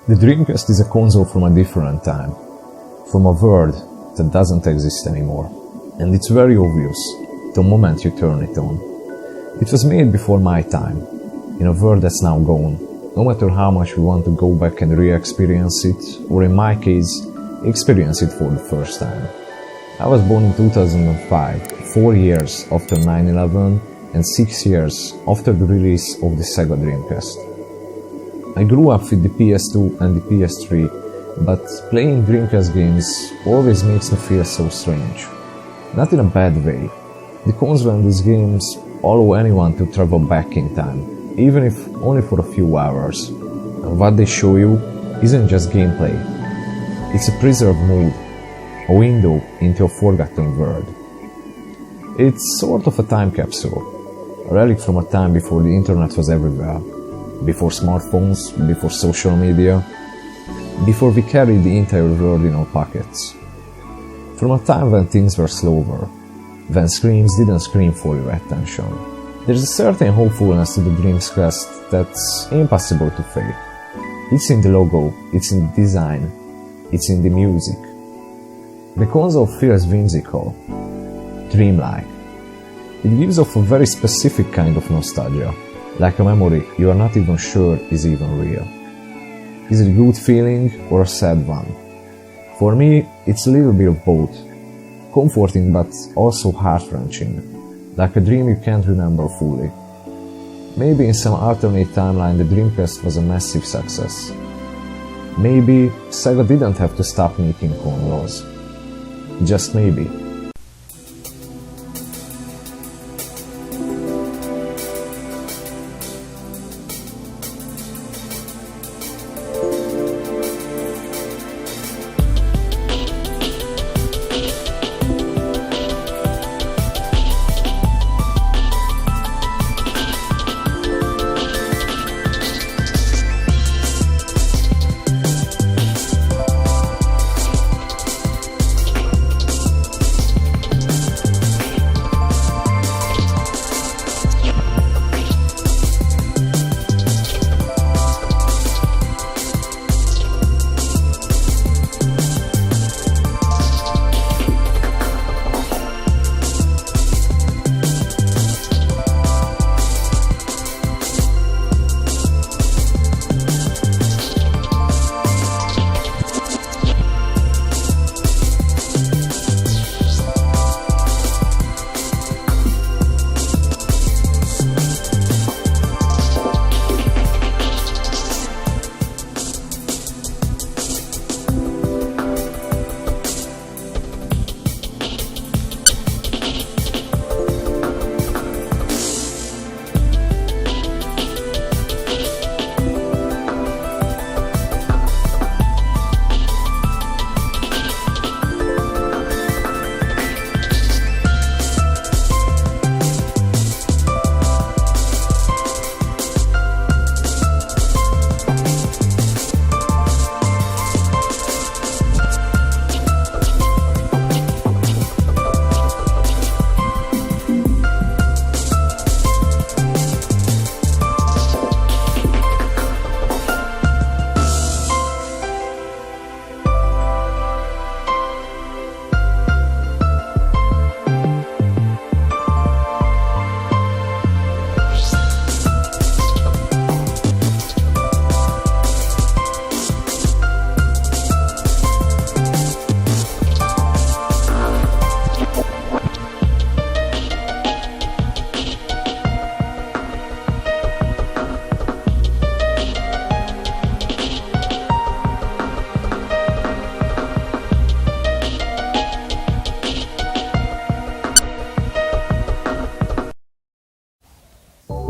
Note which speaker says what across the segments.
Speaker 1: The Dreamcast is a console from a different time, from a world that doesn't exist anymore, and it's very obvious the moment you turn it on. It was made before my time, in a world that's now gone, no matter how much we want to go back and re-experience it, or in my case, experience it for the first time. I was born in 2005, 4 years after 9/11 and 6 years after the release of the Sega Dreamcast. I grew up with the PS2 and the PS3, but playing Dreamcast games always makes me feel so strange. Not in a bad way. The console and these games allow anyone to travel back in time, even if only for a few hours. And what they show you isn't just gameplay. It's a preserved mood, a window into a forgotten world. It's sort of a time capsule, a relic from a time before the internet was everywhere. Before smartphones, before social media, before we carried the entire world in our pockets. From a time when things were slower, when screams didn't scream for your attention. There's a certain hopefulness to the Dreamcast that's impossible to fake. It's in the logo, it's in the design, it's in the music. The console feels whimsical, dreamlike. It gives off a very specific kind of nostalgia. Like a memory you are not even sure is even real. Is it a good feeling or a sad one? For me, it's a little bit of both. Comforting but also heart-wrenching. Like a dream you can't remember fully. Maybe in some alternate timeline the Dreamcast was a massive success. Maybe Sega didn't have to stop making consoles. Just maybe.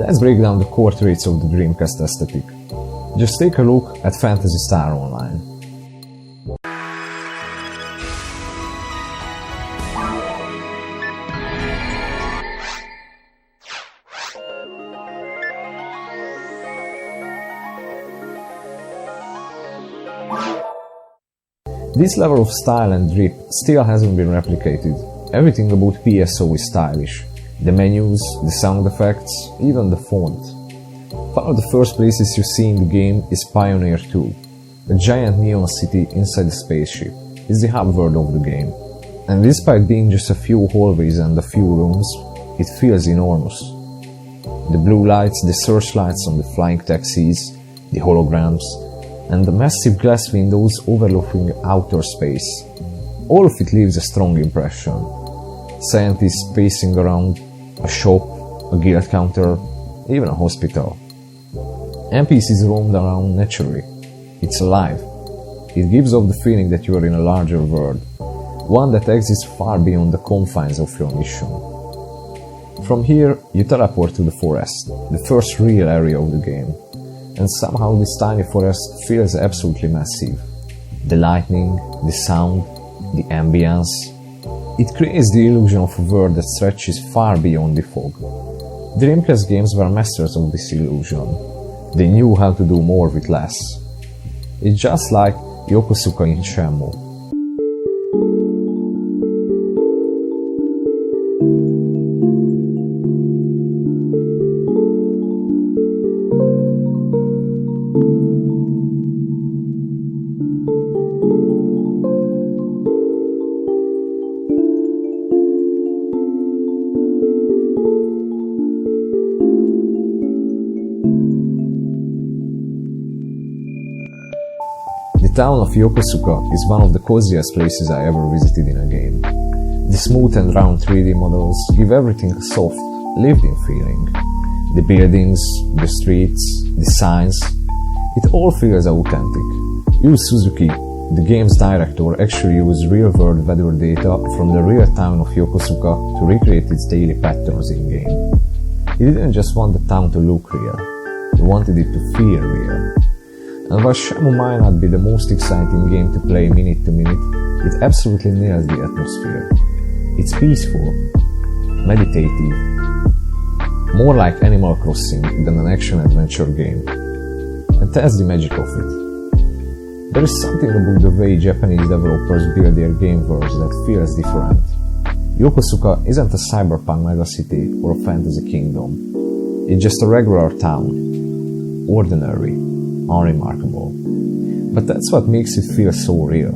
Speaker 1: Let's break down the core traits of the Dreamcast aesthetic. Just take a look at Phantasy Star Online. This level of style and drip still hasn't been replicated. Everything about PSO is stylish. The menus, the sound effects, even the font. One of the first places you see in the game is Pioneer 2, a giant neon city inside a spaceship, is the hub world of the game. And despite being just a few hallways and a few rooms, it feels enormous. The blue lights, the searchlights on the flying taxis, the holograms, and the massive glass windows overlooking outer space. All of it leaves a strong impression. Scientists pacing around, a shop, a guild counter, even a hospital. NPCs roamed around naturally. It's alive. It gives off the feeling that you are in a larger world, one that exists far beyond the confines of your mission. From here, you teleport to the forest, the first real area of the game, and somehow this tiny forest feels absolutely massive. The lightning, the sound, the ambience. It creates the illusion of a world that stretches far beyond the fog. Dreamcast games were masters of this illusion. They knew how to do more with less. It's just like Yokosuka in Shenmue. The town of Yokosuka is one of the coziest places I ever visited in a game. The smooth and round 3D models give everything a soft, lived-in feeling. The buildings, the streets, the signs, it all feels authentic. Yu Suzuki, the game's director, actually used real-world weather data from the real town of Yokosuka to recreate its daily patterns in-game. He didn't just want the town to look real, he wanted it to feel real. And while Shenmue might not be the most exciting game to play minute to minute, it absolutely nails the atmosphere. It's peaceful, meditative, more like Animal Crossing than an action-adventure game. And that's the magic of it. There is something about the way Japanese developers build their game worlds that feels different. Yokosuka isn't a cyberpunk megacity or a fantasy kingdom. It's just a regular town. Ordinary. Unremarkable. But that's what makes it feel so real,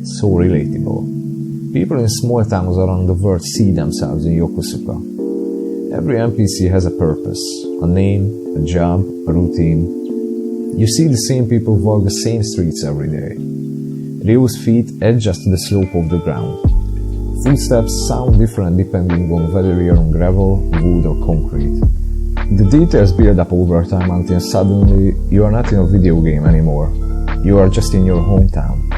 Speaker 1: so relatable. People in small towns around the world see themselves in Yokosuka. Every NPC has a purpose, a name, a job, a routine. You see the same people walk the same streets every day. Ryu's feet adjust to the slope of the ground. Footsteps sound different depending on whether you're on gravel, wood or concrete. The details build up over time until suddenly you are not in a video game anymore. You are just in your hometown.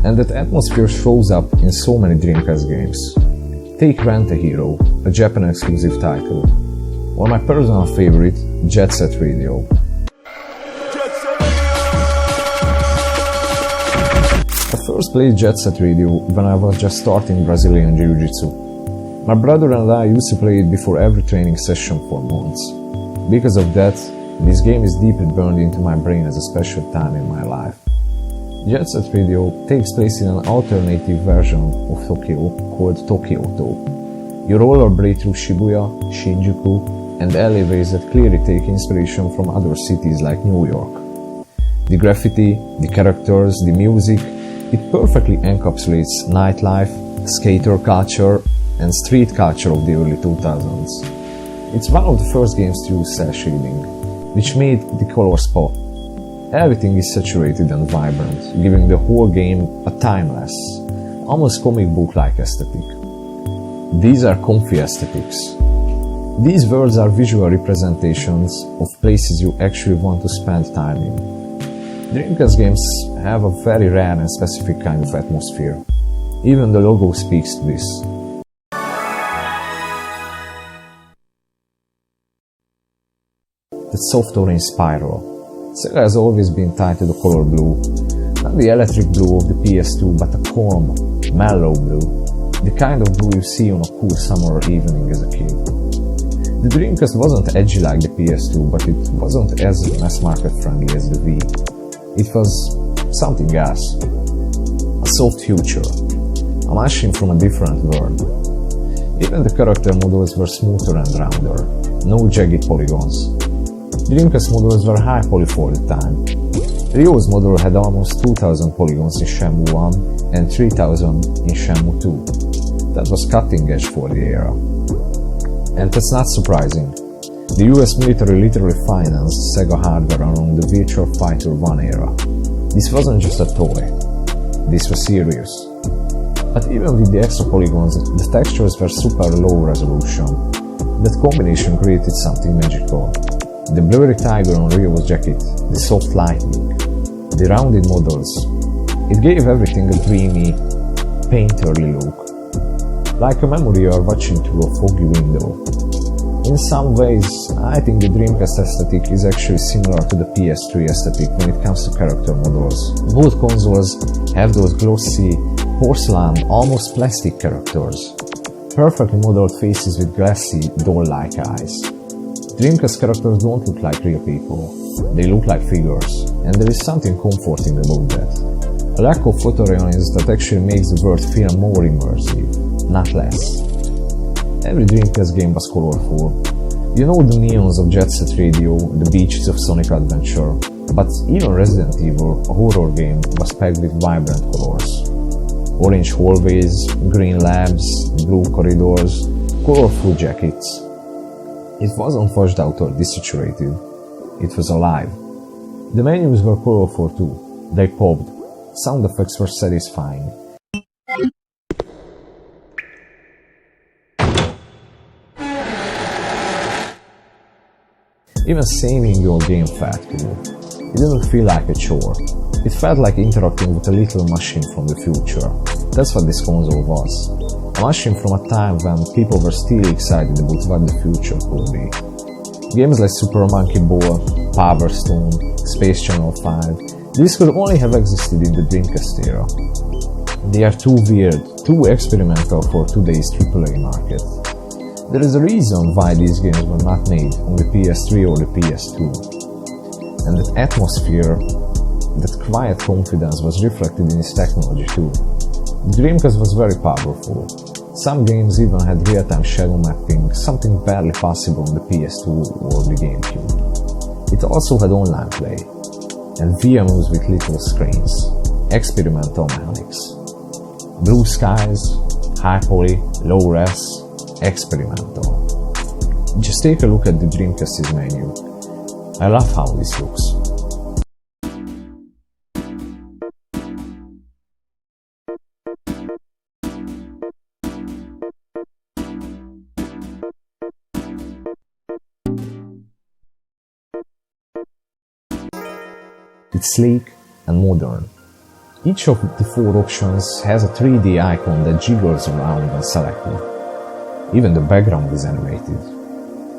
Speaker 1: And that atmosphere shows up in so many Dreamcast games. Take Phantasy Hero, a Japan exclusive title, or my personal favorite, Jet Set Radio. I first played Jet Set Radio when I was just starting Brazilian Jiu-Jitsu. My brother and I used to play it before every training session for months. Because of that, this game is deeply burned into my brain as a special time in my life. Jet Set Radio takes place in an alternative version of Tokyo called Tokyoto. You rollerblade through Shibuya, Shinjuku, and alleyways that clearly take inspiration from other cities like New York. The graffiti, the characters, the music, it perfectly encapsulates nightlife, skater culture, and street culture of the early 2000s. It's one of the first games to use cel shading, which made the colors pop. Everything is saturated and vibrant, giving the whole game a timeless, almost comic book-like aesthetic. These are comfy aesthetics. These worlds are visual representations of places you actually want to spend time in. Dreamcast games have a very rare and specific kind of atmosphere. Even the logo speaks to this. The soft orange spiral. Sega has always been tied to the color blue, not the electric blue of the PS2, but a calm, mellow blue, the kind of blue you see on a cool summer evening as a kid. The Dreamcast wasn't edgy like the PS2, but it wasn't as mass market friendly as the Wii. It was something else, a soft future, a machine from a different world. Even the character models were smoother and rounder, no jagged polygons. Dreamcast models were high poly for the time. Ryo's model had almost 2000 polygons in Shenmue 1 and 3000 in Shenmue 2. That was cutting edge for the era. And that's not surprising. The US military literally financed Sega hardware around the Virtua Fighter 1 era. This wasn't just a toy. This was serious. But even with the extra polygons, the textures were super low resolution. That combination created something magical. The blurry tiger on Ryo's jacket, the soft lighting, the rounded models. It gave everything a dreamy, painterly look. Like a memory you are watching through a foggy window. In some ways, I think the Dreamcast aesthetic is actually similar to the PS3 aesthetic when it comes to character models. Both consoles have those glossy, porcelain, almost plastic characters. Perfectly modeled faces with glassy, doll-like eyes. Dreamcast characters don't look like real people. They look like figures, and there is something comforting about that. A lack of photorealism that actually makes the world feel more immersive, not less. Every Dreamcast game was colorful. You know the neons of Jet Set Radio, the beaches of Sonic Adventure, but even Resident Evil, a horror game, was packed with vibrant colors. Orange hallways, green labs, blue corridors, colorful jackets. It wasn't washed out or desaturated. It was alive. The menus were colorful too. They popped. Sound effects were satisfying. Even saving your game felt cool. It didn't feel like a chore. It felt like interacting with a little machine from the future. That's what this console was. A machine from a time when people were still excited about what the future could be. Games like Super Monkey Ball, Power Stone, Space Channel 5, these could only have existed in the Dreamcast era. They are too weird, too experimental for today's AAA market. There is a reason why these games were not made on the PS3 or the PS2. And that atmosphere, that quiet confidence was reflected in its technology too. The Dreamcast was very powerful. Some games even had real-time shadow mapping, something barely possible on the PS2 or the GameCube. It also had online play, and VMUs with little screens, experimental mechanics. Blue skies, high poly, low res, experimental. Just take a look at the Dreamcast's menu. I love how this looks. It's sleek and modern. Each of the four options has a 3D icon that jiggles around when selected. Even the background is animated.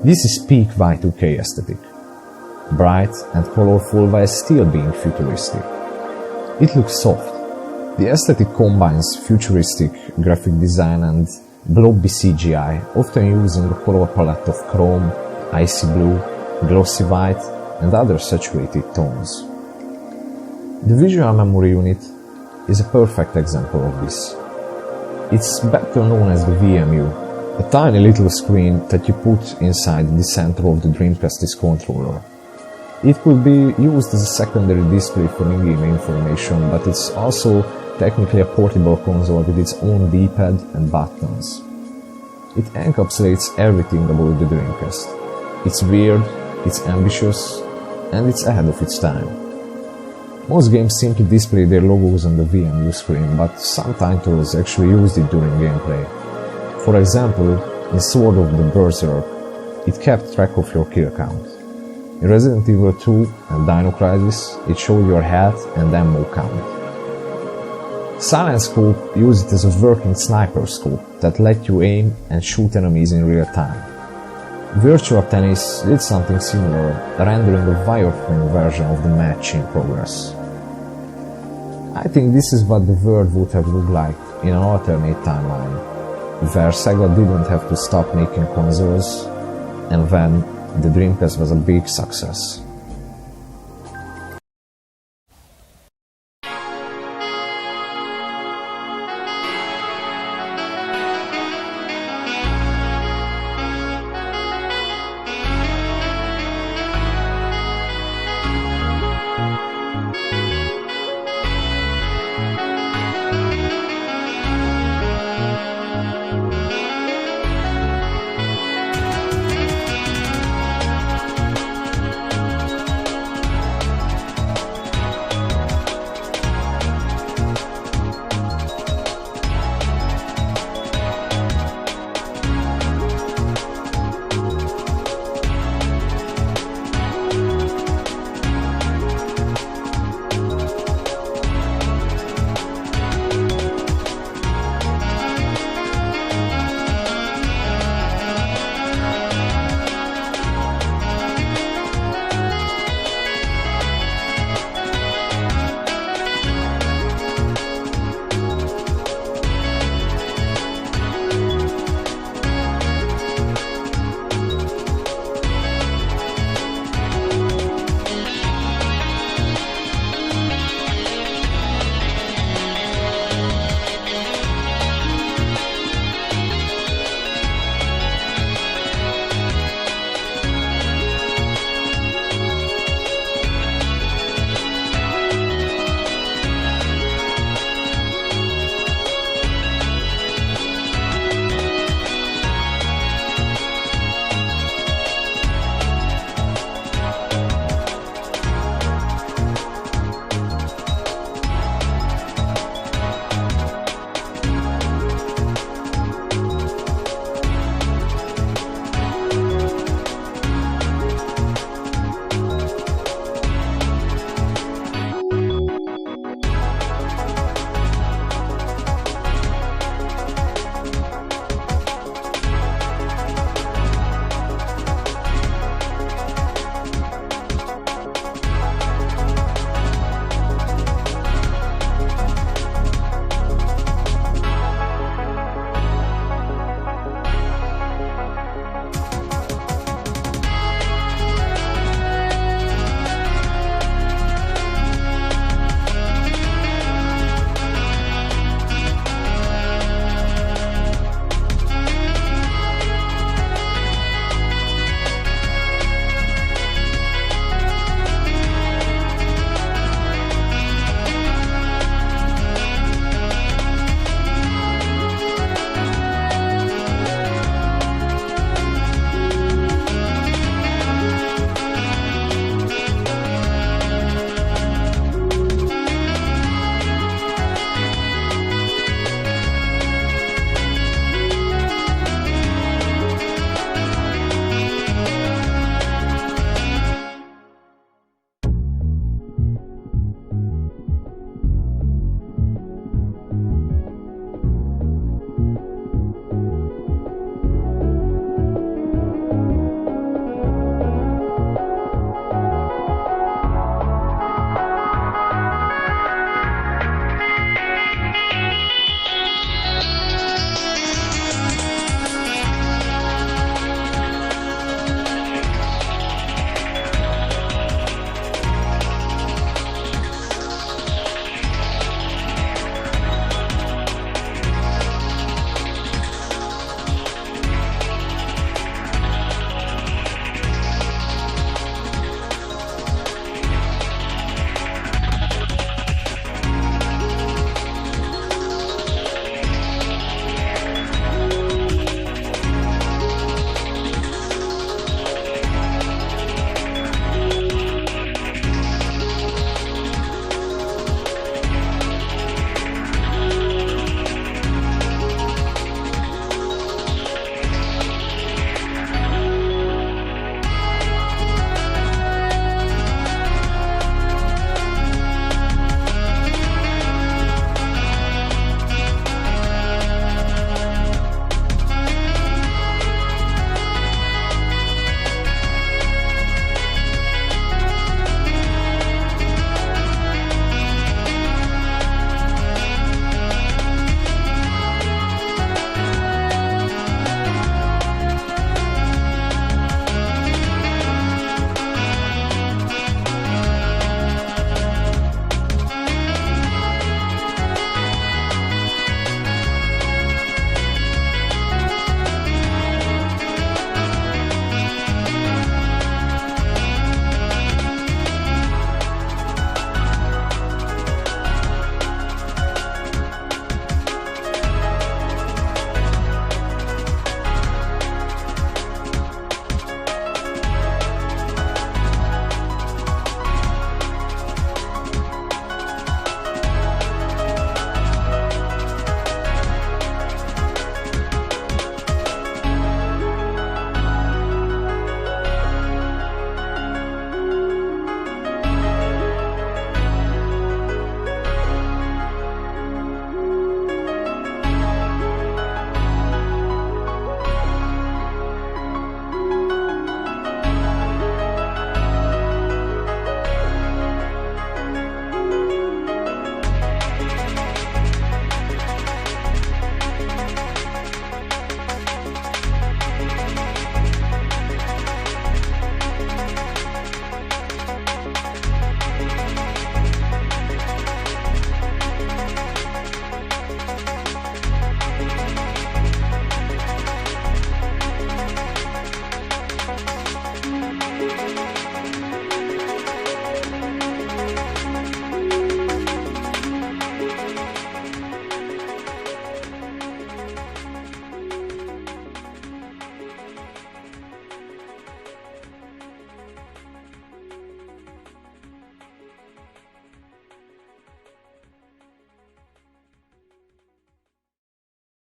Speaker 1: This is peak Y2K aesthetic. Bright and colorful while still being futuristic. It looks soft. The aesthetic combines futuristic graphic design and blobby CGI, often using a color palette of chrome, icy blue, glossy white, and other saturated tones. The visual memory unit is a perfect example of this. It's better known as the VMU, a tiny little screen that you put inside the center of the Dreamcast's controller. It could be used as a secondary display for in-game information, but it's also technically a portable console with its own D-pad and buttons. It encapsulates everything about the Dreamcast. It's weird, it's ambitious, and it's ahead of its time. Most games simply display their logos on the VMU screen, but some titles actually used it during gameplay. For example, in Sword of the Berserk, it kept track of your kill count. In Resident Evil 2 and Dino Crisis, it showed your health and ammo count. Silent Scope used it as a working sniper scope that let you aim and shoot enemies in real time. Virtual Tennis did something similar, rendering a wireframe version of the match in progress. I think this is what the world would have looked like in an alternate timeline, where Sega didn't have to stop making consoles, and when the Dreamcast was a big success.